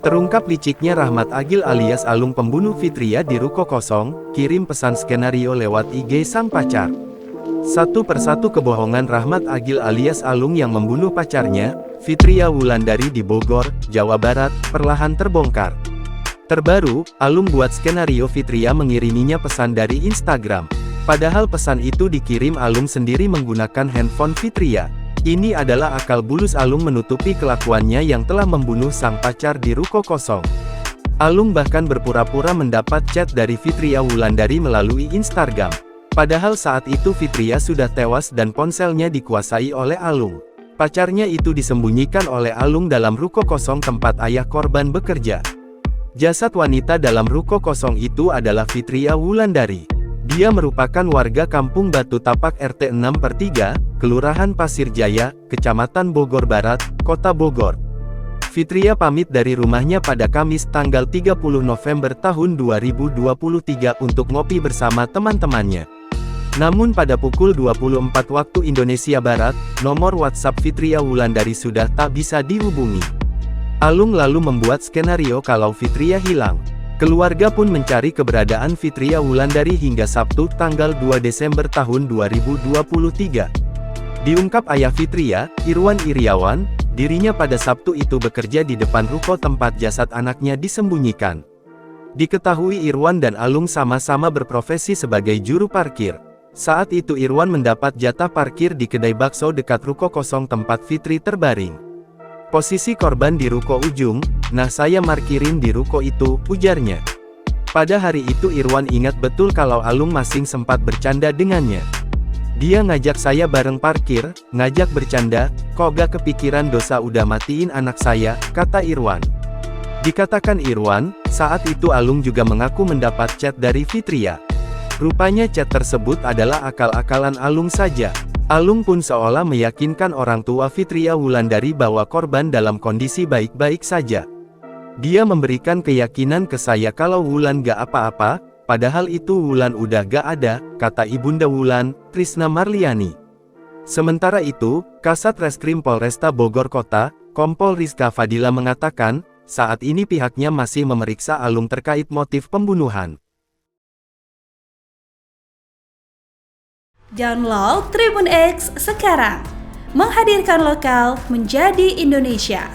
Terungkap liciknya Rahmat Agil alias Alung pembunuh Fitria di ruko kosong, kirim pesan skenario lewat IG sang pacar. Satu persatu kebohongan Rahmat Agil alias Alung yang membunuh pacarnya, Fitria Wulandari di Bogor, Jawa Barat, perlahan terbongkar. Terbaru, Alung buat skenario Fitria mengiriminya pesan dari Instagram. Padahal pesan itu dikirim Alung sendiri menggunakan handphone Fitria. Ini adalah akal bulus Alung menutupi kelakuannya yang telah membunuh sang pacar di ruko kosong. Alung bahkan berpura-pura mendapat chat dari Fitria Wulandari melalui Instagram. Padahal saat itu Fitria sudah tewas dan ponselnya dikuasai oleh Alung. Pacarnya itu disembunyikan oleh Alung dalam ruko kosong tempat ayah korban bekerja. Jasad wanita dalam ruko kosong itu adalah Fitria Wulandari. Dia merupakan warga Kampung Batu Tapak RT 6/3, Kelurahan Pasir Jaya, Kecamatan Bogor Barat, Kota Bogor. Fitria pamit dari rumahnya pada Kamis tanggal 30 November tahun 2023 untuk ngopi bersama teman-temannya. Namun pada pukul 24 waktu Indonesia Barat, nomor WhatsApp Fitria Wulandari sudah tak bisa dihubungi. Alung lalu membuat skenario kalau Fitria hilang. Keluarga pun mencari keberadaan Fitria Wulandari hingga Sabtu tanggal 2 Desember tahun 2023. Diungkap ayah Fitria, Irwan Iriawan, dirinya pada Sabtu itu bekerja di depan ruko tempat jasad anaknya disembunyikan. Diketahui Irwan dan Alung sama-sama berprofesi sebagai juru parkir. Saat itu Irwan mendapat jatah parkir di kedai bakso dekat ruko kosong tempat Fitri terbaring. Posisi korban di ruko ujung, "Nah saya markirin di ruko itu," ujarnya. Pada hari itu Irwan ingat betul kalau Alung masih sempat bercanda dengannya. "Dia ngajak saya bareng parkir, ngajak bercanda, kok gak kepikiran dosa udah matiin anak saya," kata Irwan. Dikatakan Irwan, saat itu Alung juga mengaku mendapat chat dari Fitria. Rupanya chat tersebut adalah akal-akalan Alung saja. Alung pun seolah meyakinkan orang tua Fitria Wulandari bahwa korban dalam kondisi baik-baik saja. "Dia memberikan keyakinan ke saya kalau Wulan gak apa-apa, padahal itu Wulan udah gak ada," kata Ibunda Wulan, Trisna Marliani. Sementara itu, Kasat Reskrim Polresta Bogor Kota, Kompol Rizka Fadila mengatakan, saat ini pihaknya masih memeriksa Alung terkait motif pembunuhan. Download Tribun X sekarang, menghadirkan lokal menjadi Indonesia.